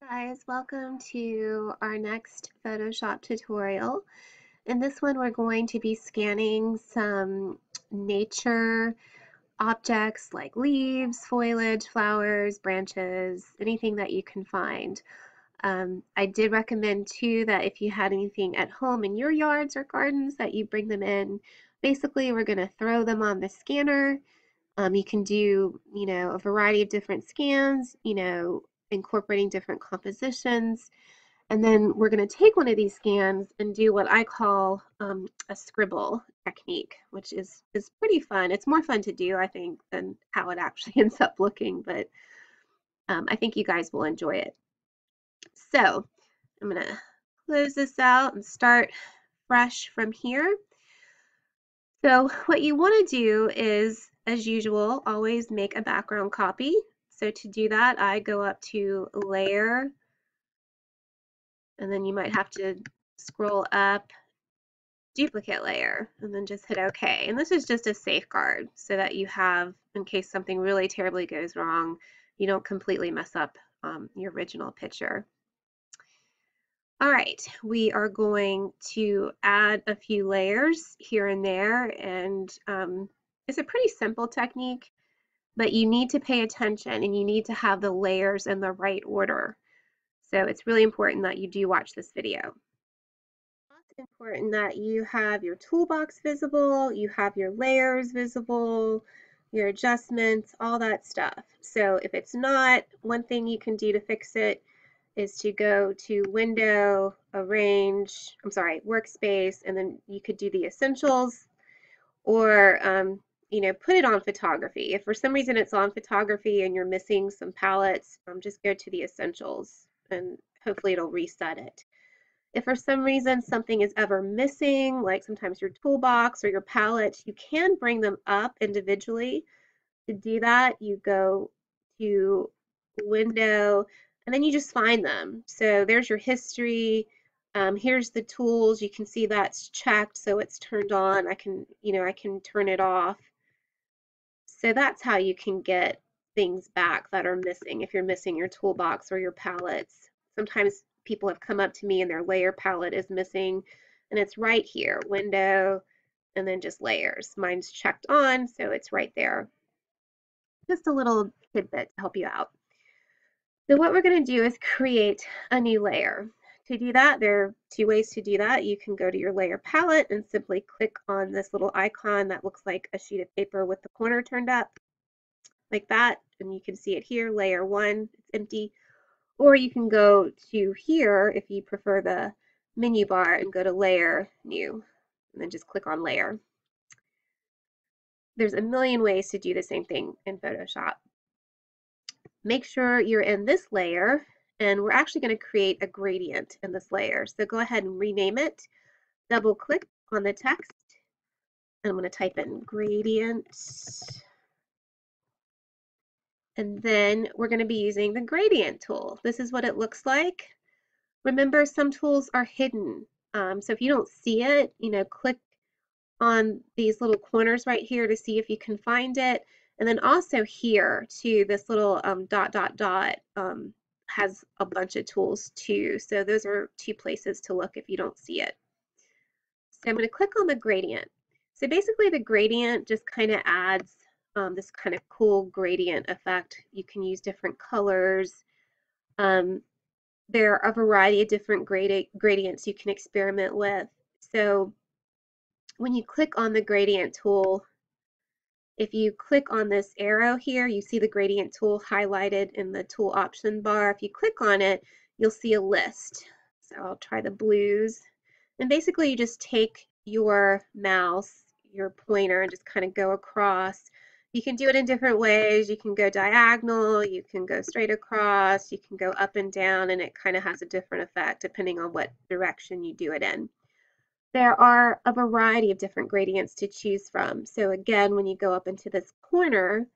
Guys, welcome to our next Photoshop tutorial. In this one, we're going to be scanning some nature objects like leaves, foliage, flowers, branches, anything that you can find. I did recommend too that if you had anything at home in your yards or gardens that you bring them in. Basically, we're going to throw them on the scanner. You can do, a variety of different scans, incorporating different compositions. And then we're going to take one of these scans and do what I call a scribble technique, which is pretty fun. It's more fun to do, I think, than how it actually ends up looking, but I think you guys will enjoy it. So I'm going to close this out and start fresh from here. So what you want to do is, as usual, always make a background copy. So to do that, I go up to Layer, and then you might have to scroll up, Duplicate Layer, and then just hit OK. And this is just a safeguard so that you have, in case something really terribly goes wrong, you don't completely mess up your original picture. All right, we are going to add a few layers here and there, and it's a pretty simple technique, but you need to pay attention and you need to have the layers in the right order. So it's really important that you do watch this video. It's important that you have your toolbox visible, you have your layers visible, your adjustments, all that stuff. So if it's not, one thing you can do to fix it is to go to Window, Arrange, Workspace, and then you could do the Essentials, or put it on Photography. If for some reason it's on Photography and you're missing some palettes, just go to the Essentials and hopefully it'll reset it. If for some reason something is ever missing, like sometimes your toolbox or your palettes, you can bring them up individually. To do that, you go to Window, and then you just find them. So there's your history. Here's the tools. You can see that's checked, so it's turned on. I can turn it off. So that's how you can get things back that are missing if you're missing your toolbox or your palettes. Sometimes people have come up to me and their layer palette is missing, and it's right here, Window, and then just Layers. Mine's checked on, so it's right there. Just a little tidbit to help you out. So what we're going to do is create a new layer. To do that, there are two ways to do that. You can go to your layer palette and simply click on this little icon that looks like a sheet of paper with the corner turned up, like that, and you can see it here, layer 1, it's empty. Or you can go to here if you prefer the menu bar and go to Layer, New, and then just click on Layer. There's a million ways to do the same thing in Photoshop. Make sure you're in this layer, and we're actually going to create a gradient in this layer. So go ahead and rename it. Double click on the text, and I'm going to type in gradient. And then we're going to be using the gradient tool. This is what it looks like. Remember, some tools are hidden. So if you don't see it, click on these little corners right here to see if you can find it. And then also here too, this little dot, dot, dot has a bunch of tools too. So those are two places to look if you don't see it. So I'm going to click on the gradient. So basically the gradient just kind of adds this kind of cool gradient effect. You can use different colors. There are a variety of different gradients you can experiment with. So when you click on the gradient tool, if you click on this arrow here, you see the gradient tool highlighted in the tool option bar. If you click on it, you'll see a list. So I'll try the blues. And basically you just take your mouse, your pointer, and just kind of go across. You can do it in different ways. You can go diagonal, you can go straight across, you can go up and down, and it kind of has a different effect depending on what direction you do it in. There are a variety of different gradients to choose from. So again, when you go up into this corner,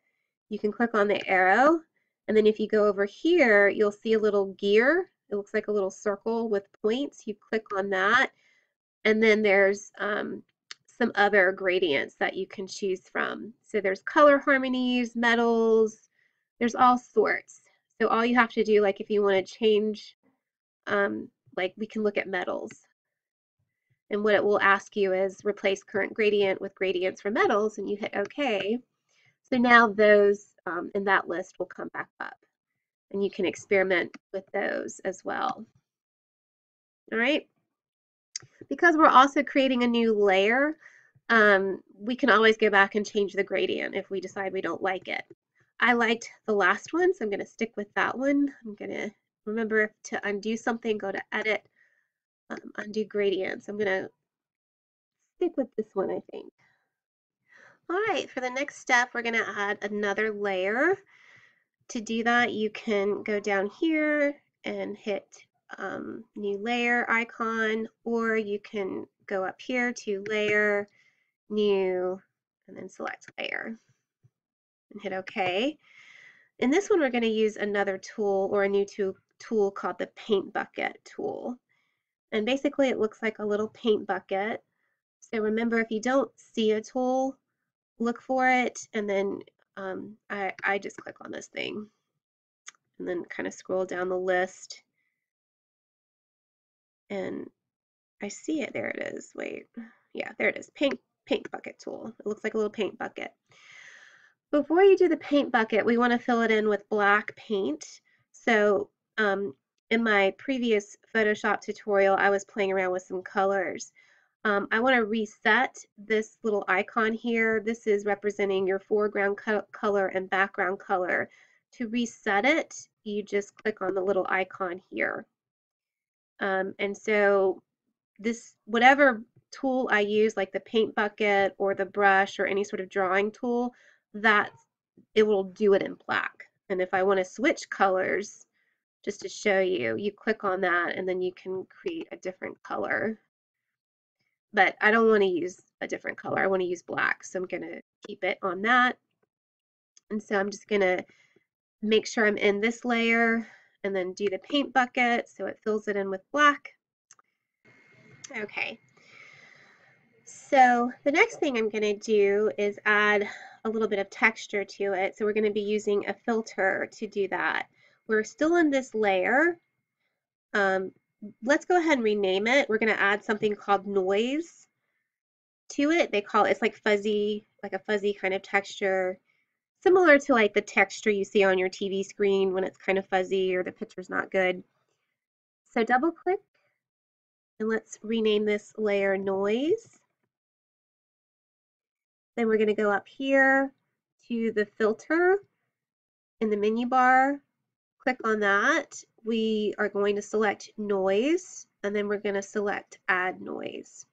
you can click on the arrow, and then if you go over here, you'll see a little gear. It looks like a little circle with points. You click on that, and then there's some other gradients that you can choose from. So there's color harmonies, metals, there's all sorts. So all you have to do, like if you want to change, like we can look at metals. And what it will ask you is replace current gradient with gradients for metals, and you hit OK. So now those in that list will come back up, and you can experiment with those as well. All right. Because we're also creating a new layer, we can always go back and change the gradient if we decide we don't like it. I liked the last one, so I'm going to stick with that one. I'm going to remember to undo something, go to Edit, Undo Gradients. I'm going to stick with this one, I think. All right, for the next step, we're going to add another layer. To do that, you can go down here and hit New Layer icon, or you can go up here to Layer, New, and then select Layer and hit OK. In this one, we're going to use another tool or a new tool called the Paint Bucket tool. And basically, it looks like a little paint bucket. So remember, if you don't see a tool, look for it, and then I just click on this thing and then kind of scroll down the list, and I see it. There it is. Wait, yeah, there it is. Paint bucket tool. It looks like a little paint bucket. Before you do the paint bucket, we want to fill it in with black paint. So in my previous Photoshop tutorial, I was playing around with some colors. I want to reset this little icon here. This is representing your foreground color and background color. To reset it, you just click on the little icon here. And so this, whatever tool I use, like the paint bucket or the brush or any sort of drawing tool, that it will do it in black. And if I want to switch colors, just to show you, you click on that and then you can create a different color. But I don't want to use a different color. I want to use black. So I'm going to keep it on that. And so I'm just going to make sure I'm in this layer and then do the paint bucket so it fills it in with black. Okay. So the next thing I'm going to do is add a little bit of texture to it. So we're going to be using a filter to do that. We're still in this layer. Let's go ahead and rename it. We're going to add something called noise to it. They call it, it's like fuzzy, like a fuzzy kind of texture, similar to like the texture you see on your TV screen when it's kind of fuzzy or the picture's not good. So double click and let's rename this layer noise. Then we're going to go up here to the filter in the menu bar, click on that. We are going to select noise, and then we're going to select add noise.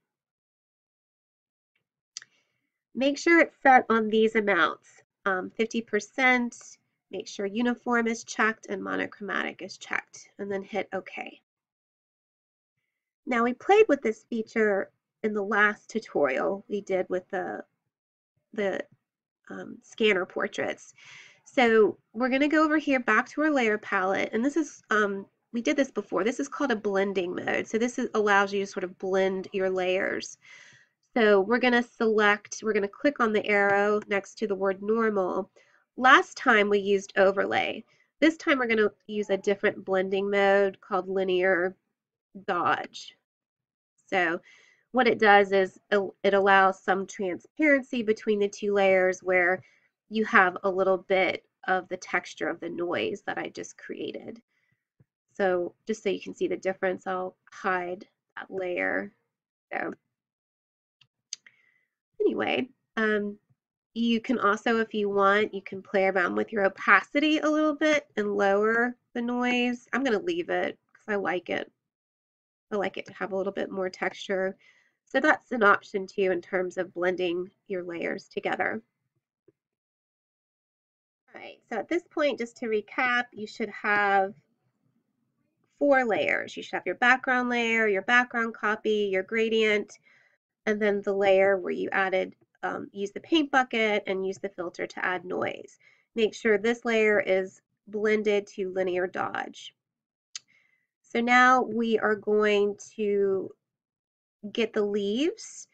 Make sure it's set on these amounts, 50%, make sure uniform is checked and monochromatic is checked, and then hit OK. Now we played with this feature in the last tutorial we did with the scanner portraits. So we're going to go over here back to our layer palette, and this is, we did this before, this is called a blending mode. So this allows you to sort of blend your layers. So we're going to select, we're going to click on the arrow next to the word normal. Last time we used overlay. This time we're going to use a different blending mode called linear dodge. So what it does is it allows some transparency between the two layers where you have a little bit of the texture of the noise that I just created. So just so you can see the difference, I'll hide that layer. So anyway, you can also, if you want, you can play around with your opacity a little bit and lower the noise. I'm going to leave it because I like it. I like it to have a little bit more texture. So that's an option too in terms of blending your layers together. All right, so at this point, just to recap, you should have 4 layers. You should have your background layer, your background copy, your gradient, and then the layer where you added, use the paint bucket and use the filter to add noise. Make sure this layer is blended to linear dodge. So now we are going to get the leaves.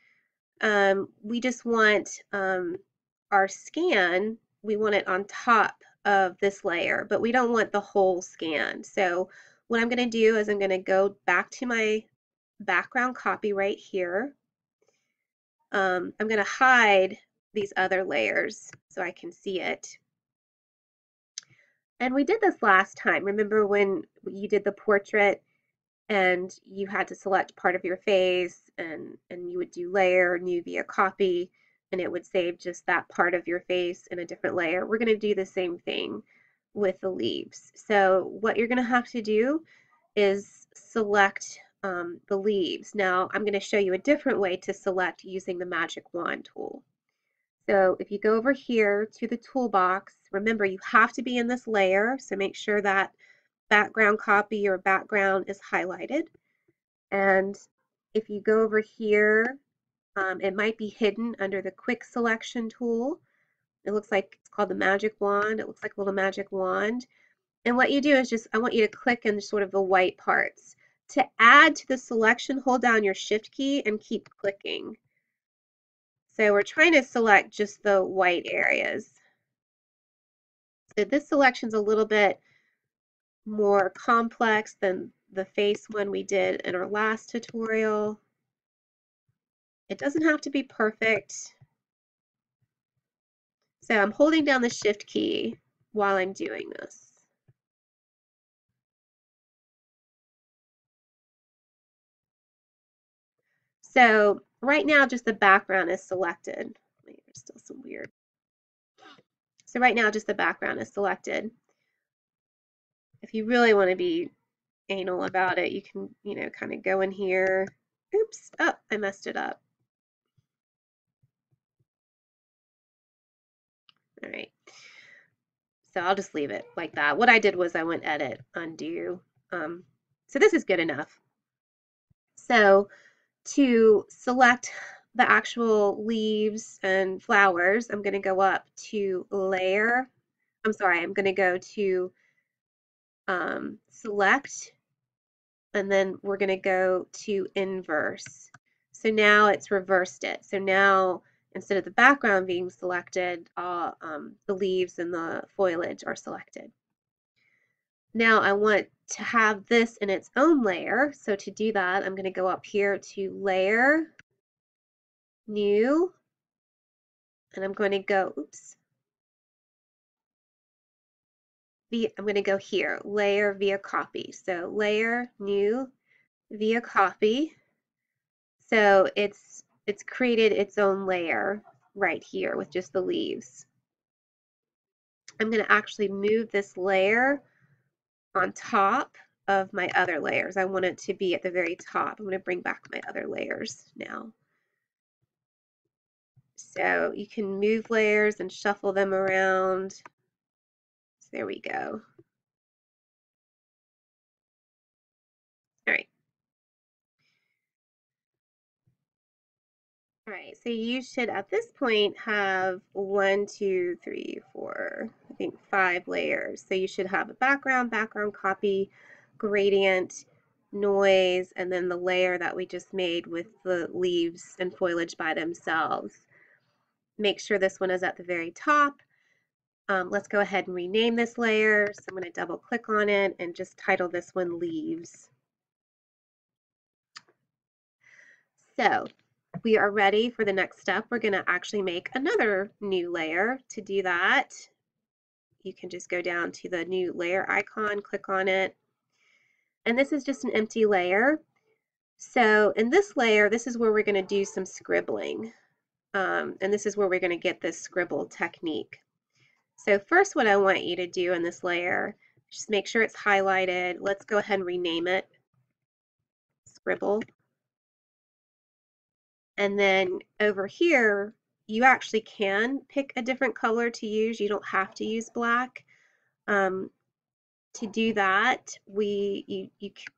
We just want our scan, we want it on top of this layer, but we don't want the whole scan. So what I'm going to do is I'm going to go back to my background copy right here. I'm going to hide these other layers so I can see it. And we did this last time. Remember when you did the portrait and you had to select part of your face and you would do layer new via copy and it would save just that part of your face in a different layer. We're going to do the same thing with the leaves. So what you're going to have to do is select the leaves. Now I'm going to show you a different way to select using the magic wand tool. So if you go over here to the toolbox, remember you have to be in this layer, so make sure that background copy or background is highlighted. And if you go over here, it might be hidden under the quick selection tool. It looks like it's called the magic wand. It looks like a little magic wand. And what you do is just, I want you to click in sort of the white parts. To add to the selection, hold down your shift key and keep clicking. So we're trying to select just the white areas. So this selection's a little bit more complex than the face one we did in our last tutorial. It doesn't have to be perfect. So I'm holding down the shift key while I'm doing this. So right now just the background is selected. Wait, there's still some weird. So right now just the background is selected. If you really want to be anal about it, you can, kind of go in here. Oops, oh, I messed it up. All right. So I'll just leave it like that. What I did was I went edit, undo. So this is good enough. So to select the actual leaves and flowers, I'm going to go up to layer. I'm going to go to select, and then we're going to go to inverse. So now it's reversed it. So now instead of the background being selected, the leaves and the foliage are selected. Now I want to have this in its own layer. So to do that, I'm going to go up here to layer, new, and I'm going to go, I'm going to go here, layer via copy. So layer, new, via copy. So it's created its own layer right here with just the leaves. I'm going to actually move this layer on top of my other layers. I want it to be at the very top. I'm going to bring back my other layers now. So you can move layers and shuffle them around. So there we go. All right. All right, so you should at this point have 1, 2, 3, 4, I think 5 layers. So you should have a background, background copy, gradient, noise, and then the layer that we just made with the leaves and foliage by themselves. Make sure this one is at the very top. Let's go ahead and rename this layer. So I'm going to double click on it and just title this one Leaves. So we are ready for the next step. We're going to actually make another new layer. To do that, you can just go down to the new layer icon, click on it, and this is just an empty layer. So in this layer, this is where we're going to do some scribbling, and this is where we're going to get this scribble technique. So first, what I want you to do in this layer, just make sure it's highlighted. Let's go ahead and rename it Scribble. And then over here, you actually can pick a different color to use. You don't have to use black. To do that, you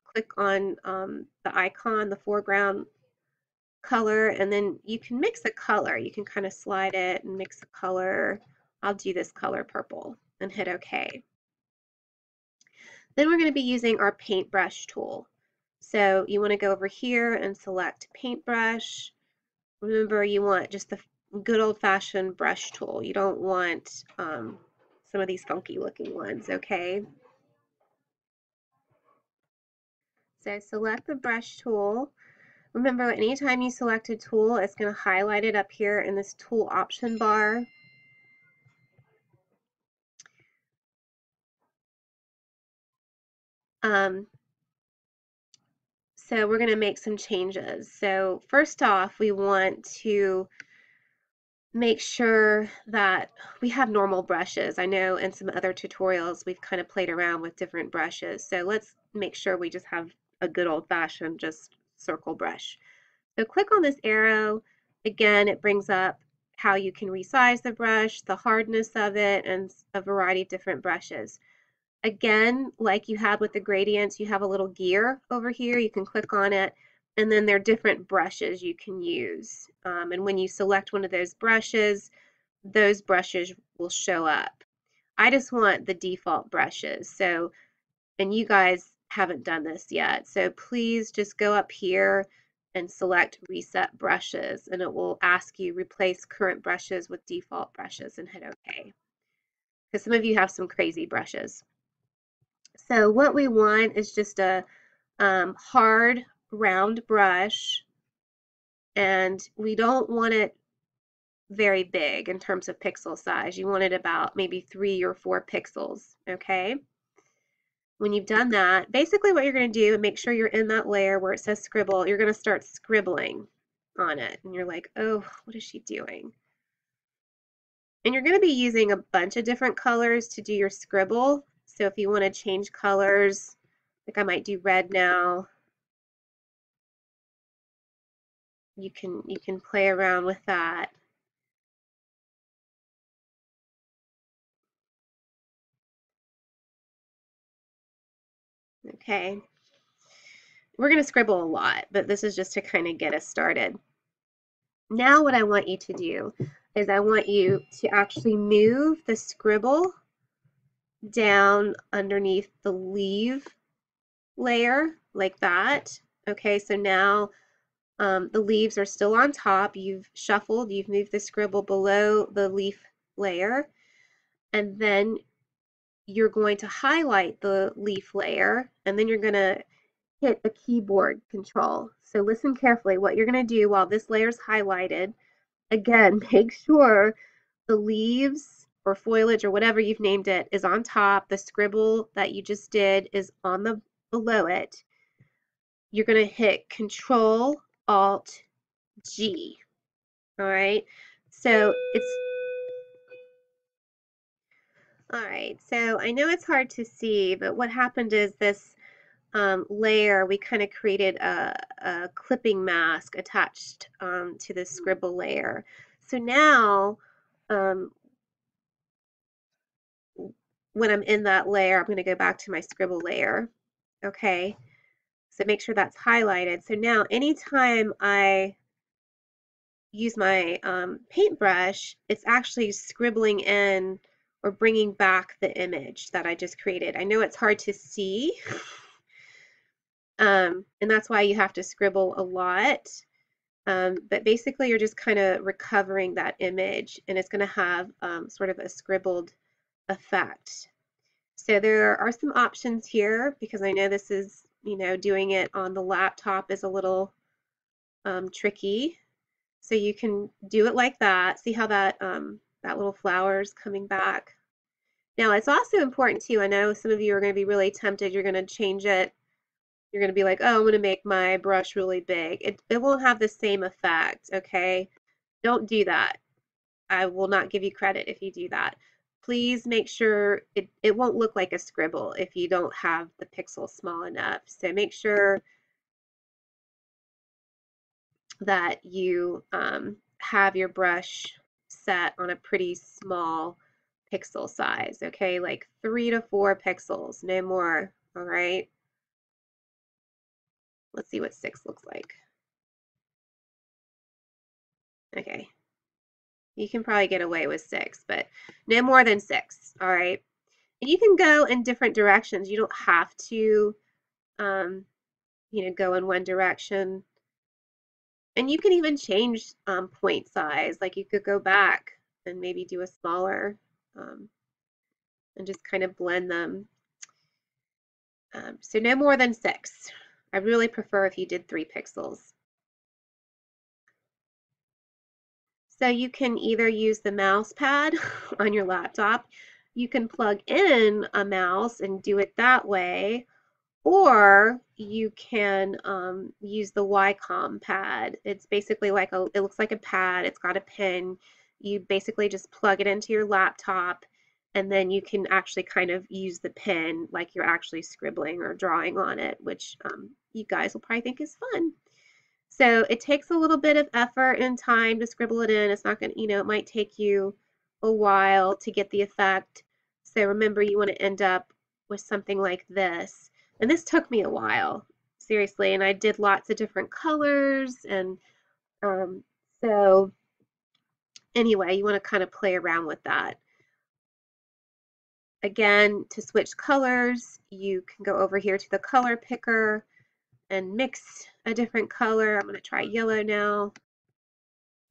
click on the icon, the foreground color, and then you can mix a color. You can kind of slide it and mix a color. I'll do this color purple and hit OK. Then we're going to be using our paintbrush tool. So you want to go over here and select paintbrush. Remember, you want just the good old-fashioned brush tool. You don't want some of these funky looking ones, okay? So select the brush tool. Remember, anytime you select a tool, it's going to highlight it up here in this tool option bar. So we're going to make some changes. So first off, we want to make sure that we have normal brushes. I know in some other tutorials we've kind of played around with different brushes. So let's make sure we just have a good old-fashioned just circle brush. So click on this arrow. Again, it brings up how you can resize the brush, the hardness of it, and a variety of different brushes. Again, like you had with the gradients, you have a little gear over here. You can click on it, and then there are different brushes you can use. And when you select one of those brushes will show up. I just want the default brushes. So, and you guys haven't done this yet, so please just go up here and select Reset Brushes, and it will ask you replace current brushes with default brushes and hit OK. Because some of you have some crazy brushes. So what we want is just a hard round brush, and we don't want it very big in terms of pixel size. You want it about maybe 3 or 4 pixels, okay? When you've done that, basically what you're going to do, and make sure you're in that layer where it says scribble, you're going to start scribbling on it. And you're like, oh, what is she doing? And you're going to be using a bunch of different colors to do your scribble. So if you want to change colors, like I might do red now, you can play around with that. Okay. We're going to scribble a lot, but this is just to kind of get us started. Now what I want you to do is I want you to actually move the scribble down underneath the leaf layer like that. Okay, so now the leaves are still on top. You've shuffled, you've moved the scribble below the leaf layer, and then you're going to highlight the leaf layer, and then you're going to hit the keyboard control. So listen carefully. What you're going to do while this layer is highlighted, again, make sure the leaves or foliage or whatever you've named it is on top. The scribble that you just did is on the below it. You're going to hit Control Alt G. All right. So all right. So I know it's hard to see, but what happened is this layer, we kind of created a clipping mask attached to the scribble layer. So now um, when I'm in that layer, I'm going to go back to my scribble layer. Okay, so make sure that's highlighted. So now anytime I use my paintbrush, it's actually scribbling in or bringing back the image that I just created. I know it's hard to see, and that's why you have to scribble a lot. But basically, you're just kind of recovering that image, and it's going to have sort of a scribbled effect. So there are some options here because I know this is, doing it on the laptop is a little tricky. So you can do it like that. See how that little flower is coming back. Now it's also important too. I know some of you are going to be really tempted. You're going to change it. You're going to be like, oh, I'm going to make my brush really big. It won't have the same effect. Okay, don't do that. I will not give you credit if you do that. Please make sure it won't look like a scribble if you don't have the pixel small enough. So make sure that you have your brush set on a pretty small pixel size, okay? Like 3 to 4 pixels, no more, all right? Let's see what 6 looks like. Okay. You can probably get away with 6, but no more than 6, all right? And you can go in different directions. You don't have to, go in one direction. And you can even change point size. Like you could go back and maybe do a smaller and just kind of blend them. So no more than 6. I really prefer if you did 3 pixels. So you can either use the mouse pad on your laptop, you can plug in a mouse and do it that way, or you can use the YComm Pad. It's basically like it looks like a pad, it's got a pin. You basically just plug it into your laptop, and then you can actually kind of use the pen like you're actually scribbling or drawing on it, which you guys will probably think is fun. So it takes a little bit of effort and time to scribble it in. It's not going to, it might take you a while to get the effect. So remember, you want to end up with something like this. And this took me a while, seriously. And I did lots of different colors. And so anyway, you want to kind of play around with that. Again, to switch colors, you can go over here to the color picker and mix a different color. I'm going to try yellow now.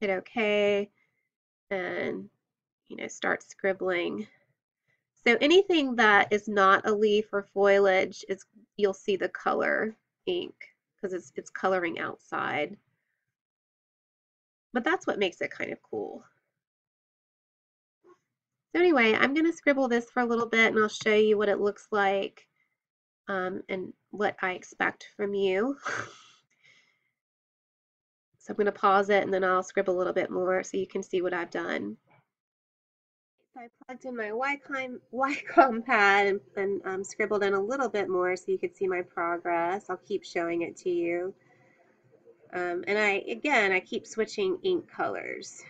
Hit OK, and start scribbling. So anything that is not a leaf or foliage is, you'll see the color ink because it's coloring outside. But that's what makes it kind of cool. So anyway, I'm going to scribble this for a little bit and I'll show you what it looks like and what I expect from you. So I'm going to pause it and then I'll scribble a little bit more so you can see what I've done. So I plugged in my YComm pad and scribbled in a little bit more so you could see my progress. I'll keep showing it to you. And I keep switching ink colors.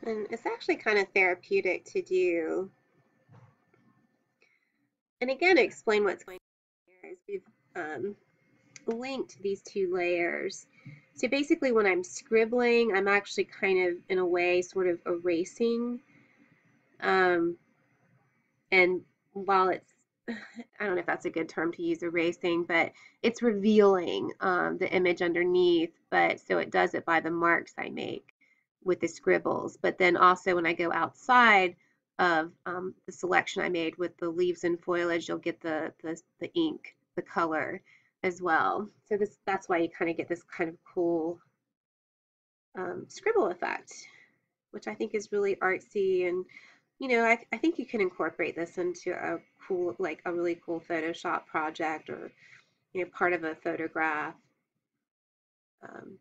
And it's actually kind of therapeutic to do. And again, to explain what's going on here is we've linked these 2 layers. So basically when I'm scribbling, I'm actually kind of, in a way, sort of erasing. And while it's, I don't know if that's a good term to use, erasing, but it's revealing the image underneath, but so it does it by the marks I make with the scribbles. But then also when I go outside of the selection I made with the leaves and foliage, you'll get the ink, the color as well. So that's why you kind of get this kind of cool scribble effect, which I think is really artsy. And I think you can incorporate this into a cool, like a really cool Photoshop project, or part of a photograph. Um,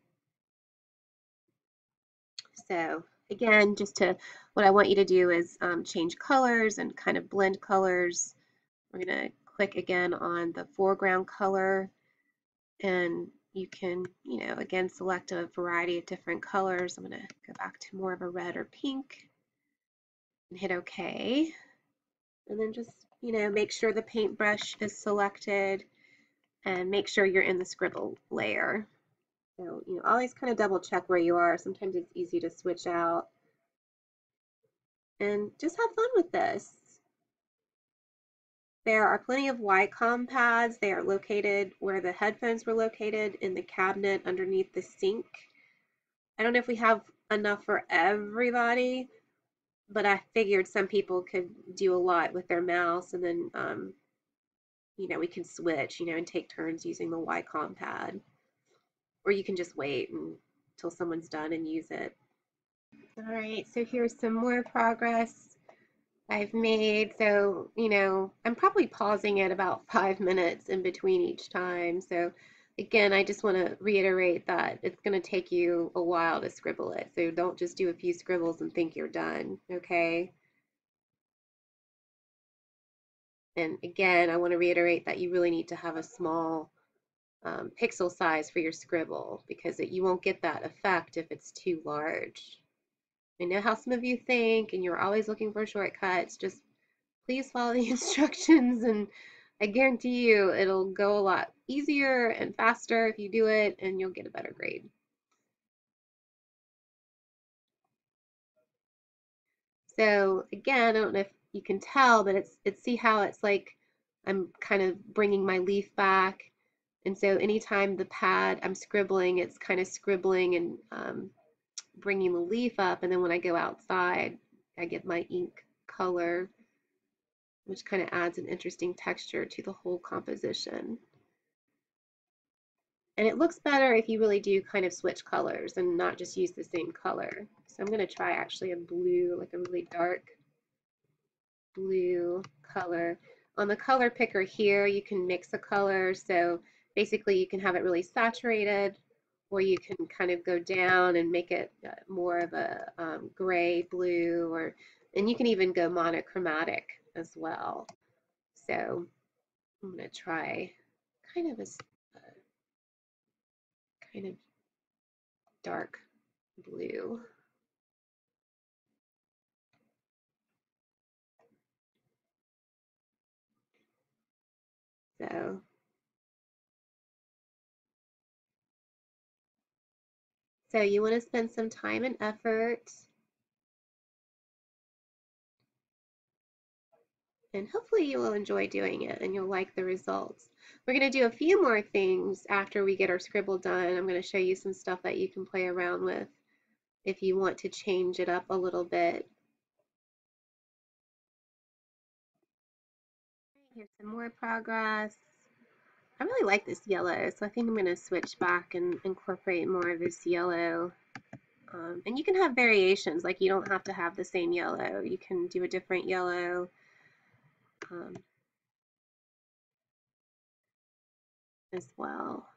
so again, what I want you to do is change colors and kind of blend colors. We're going to click again on the foreground color, and you can, again, select a variety of different colors. I'm going to go back to more of a red or pink and hit OK. And then just, make sure the paintbrush is selected and make sure you're in the scribble layer. So, always kind of double check where you are. Sometimes it's easy to switch out. And just have fun with this. There are plenty of YComm pads. They are located where the headphones were located, in the cabinet underneath the sink. I don't know if we have enough for everybody, but I figured some people could do a lot with their mouse, and then we can switch, and take turns using the YComm pad. Or you can just wait until someone's done and use it. All right, so here's some more progress I've made. So, I'm probably pausing at about 5 minutes in between each time. So again, I just want to reiterate that it's going to take you a while to scribble it. So don't just do a few scribbles and think you're done, okay? And again, I want to reiterate that you really need to have a small pixel size for your scribble, because you won't get that effect if it's too large. I know how some of you think, and you're always looking for shortcuts. Just please follow the instructions, and I guarantee you it'll go a lot easier and faster if you do it, and you'll get a better grade. So again, I don't know if you can tell, but see how it's like I'm kind of bringing my leaf back. And so anytime the pad I'm scribbling, it's kind of scribbling and bringing the leaf up, and then when I go outside, I get my ink color, which kind of adds an interesting texture to the whole composition. And it looks better if you really do kind of switch colors and not just use the same color. So I'm going to try actually a blue, like a really dark blue color. On the color picker here, you can mix a color. So basically you can have it really saturated, or you can kind of go down and make it more of a gray blue, and you can even go monochromatic as well. So I'm going to try kind of a kind of dark blue. So you want to spend some time and effort, and hopefully you will enjoy doing it and you'll like the results. We're going to do a few more things after we get our scribble done. I'm going to show you some stuff that you can play around with if you want to change it up a little bit. Here's some more progress. I really like this yellow, so I think I'm going to switch back and incorporate more of this yellow. And you can have variations, like you don't have to have the same yellow. You can do a different yellow. As well.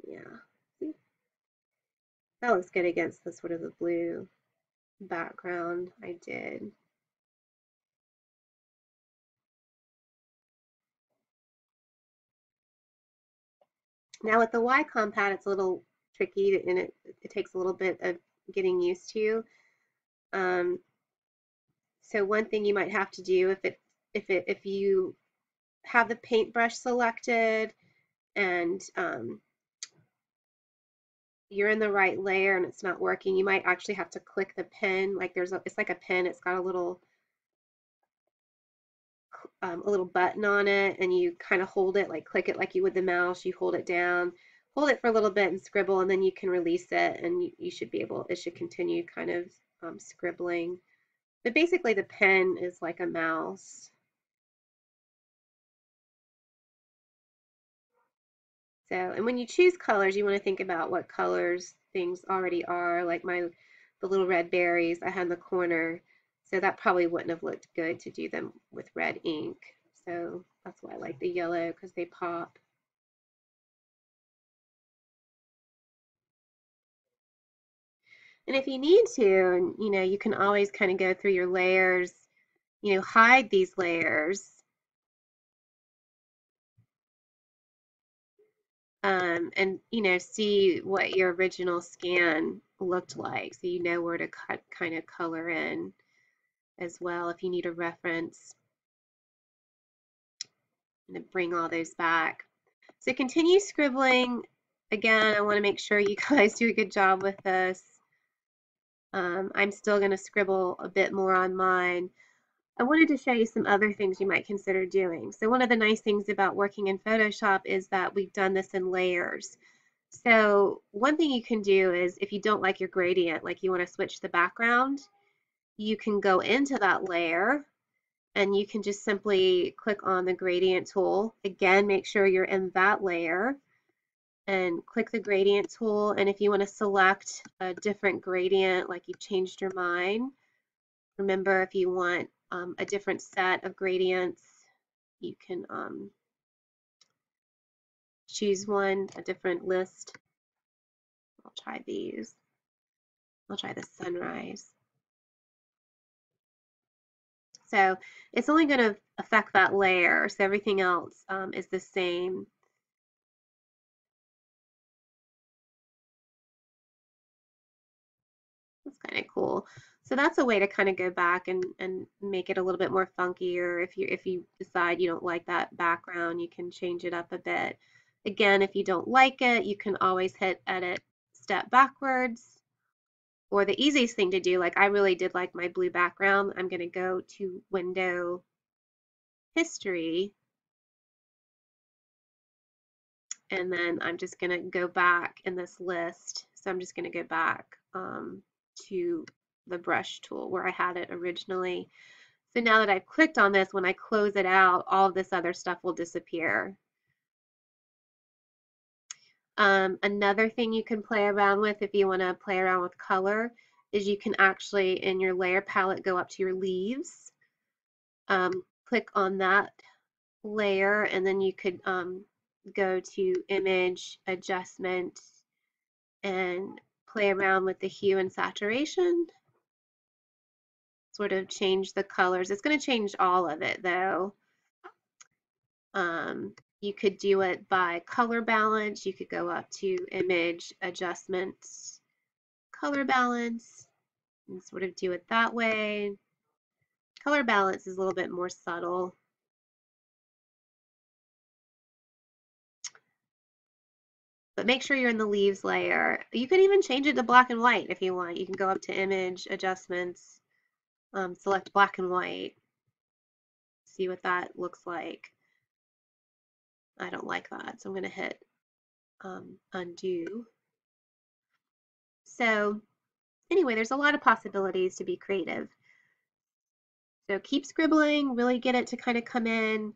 Yeah. See? That looks good against the sort of the blue background I did. Now with the YComm Pad, it's a little tricky and it takes a little bit of getting used to. So one thing you might have to do if you have the paintbrush selected and you're in the right layer and it's not working, you might actually have to click the pen. Like it's like a pen. It's got a little button on it, and you kind of hold it, like click it like you would the mouse. You hold it down, hold it for a little bit and scribble, and then you can release it, and you should be able, it should continue kind of scribbling. But basically the pen is like a mouse. So, and when you choose colors, you want to think about what colors things already are. Like the little red berries I had in the corner, so that probably wouldn't have looked good to do them with red ink. So that's why I like the yellow, because they pop. And if you need to, and you can always kind of go through your layers, hide these layers, and see what your original scan looked like, so you know where to kind of color in as well if you need a reference, and then bring all those back. So continue scribbling. Again, I want to make sure you guys do a good job with this. I'm still going to scribble a bit more on mine. I wanted to show you some other things you might consider doing. So one of the nice things about working in Photoshop is that we've done this in layers. So one thing you can do is, if you don't like your gradient, like you want to switch the background, you can go into that layer and you can just simply click on the gradient tool. Again, make sure you're in that layer and click the gradient tool. And if you want to select a different gradient, like you've changed your mind, remember, if you want a different set of gradients, you can choose one, a different list. I'll try these. I'll try the sunrise. So it's only going to affect that layer, so everything else is the same. That's kind of cool. So that's a way to kind of go back and make it a little bit more funky, or if you decide you don't like that background, you can change it up a bit. Again, if you don't like it, you can always hit edit, step backwards, or the easiest thing to do, like I really did like my blue background, I'm going to go to Window, History, And then I'm just going to go back in this list. So I'm just going to go back to the brush tool where I had it originally. So now that I've clicked on this, when I close it out, all of this other stuff will disappear. Another thing you can play around with if you want to play around with color is you can actually, in your layer palette, go up to your leaves, click on that layer, and then you could go to image adjustment and play around with the hue and saturation, sort of change the colors. It's going to change all of it though. You could do it by color balance. You could go up to image adjustments, color balance, and sort of do it that way. Color balance is a little bit more subtle. But make sure you're in the leaves layer. You could even change it to black and white if you want. You can go up to image adjustments, select black and white, see what that looks like. I don't like that, so I'm going to hit undo. So anyway, there's a lot of possibilities to be creative. So keep scribbling, really get it to kind of come in.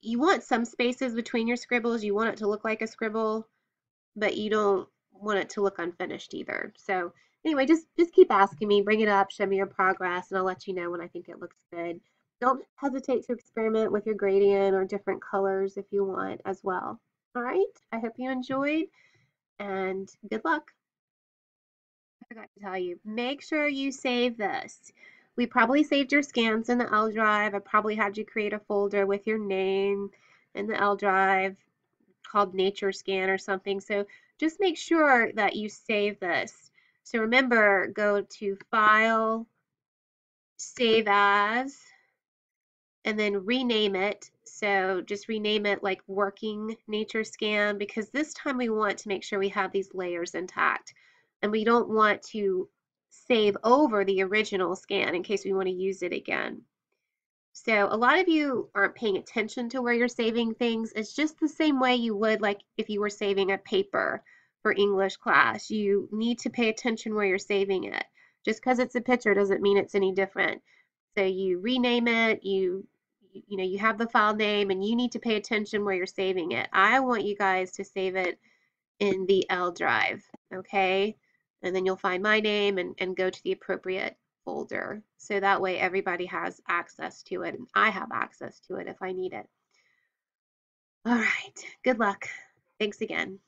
You want some spaces between your scribbles. You want it to look like a scribble, but you don't want it to look unfinished either. So anyway, just keep asking me, bring it up, show me your progress, and I'll let you know when I think it looks good. Don't hesitate to experiment with your gradient or different colors if you want as well. All right, I hope you enjoyed and good luck. I forgot to tell you, make sure you save this. We probably saved your scans in the L drive. I probably had you create a folder with your name in the L drive called Nature Scan or something. So just make sure that you save this. So remember, go to File, Save As, and then rename it. So just rename it like Working Nature Scan, because this time we want to make sure we have these layers intact. And we don't want to save over the original scan in case we want to use it again. So a lot of you aren't paying attention to where you're saving things. It's just the same way you would like if you were saving a paper for English class. You need to pay attention where you're saving it. Just because it's a picture doesn't mean it's any different. So you rename it, you have the file name, and you need to pay attention where you're saving it. I want you guys to save it in the L drive, okay? And then you'll find my name and go to the appropriate folder. So that way everybody has access to it and I have access to it if I need it. All right, good luck. Thanks again.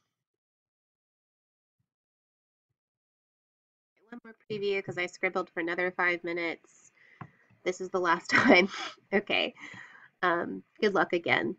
One more preview because I scribbled for another 5 minutes. This is the last time. Okay, good luck again.